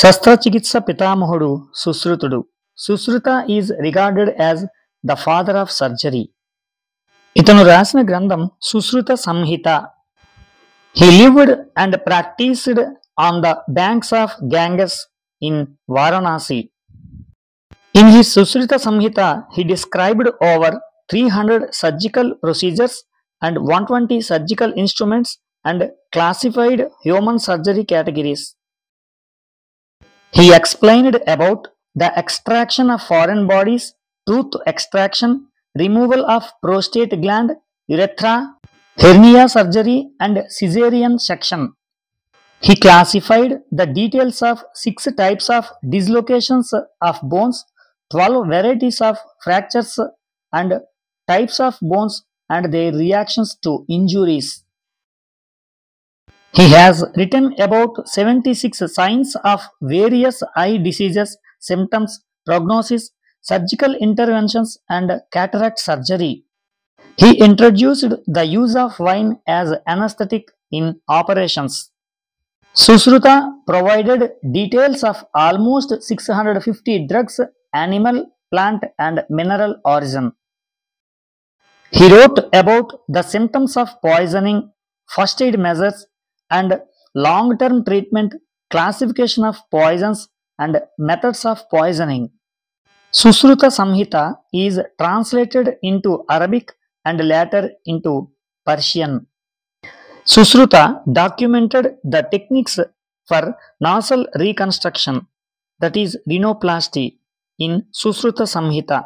శస్త్రచికిత్స పితామహుడు సుశ్రుతుడు. Sushruta is regarded as the father of surgery. ఇతను రాసిన గ్రంథం Sushruta Samhita. He lived and practiced on the banks of Ganges in Varanasi. In his Sushruta Samhita he described over 300 surgical procedures and 120 surgical instruments and classified human surgery categories. He explained about the extraction of foreign bodies, tooth extraction, removal of prostate gland, urethra, hernia surgery and caesarean section. He classified the details of 6 types of dislocations of bones, 12 varieties of fractures and types of bones and their reactions to injuries. He has written about 76 signs of various eye diseases, symptoms, prognosis, surgical interventions and cataract surgery. He introduced the use of wine as anesthetic in operations. Susruta provided details of almost 650 drugs, animal, plant and mineral origin. He wrote about the symptoms of poisoning, first aid measures and long-term treatment, classification of poisons and methods of poisoning. Susruta Samhita is translated into Arabic and later into Persian. Susruta documented the techniques for nasal reconstruction, that is rhinoplasty, in Susruta Samhita.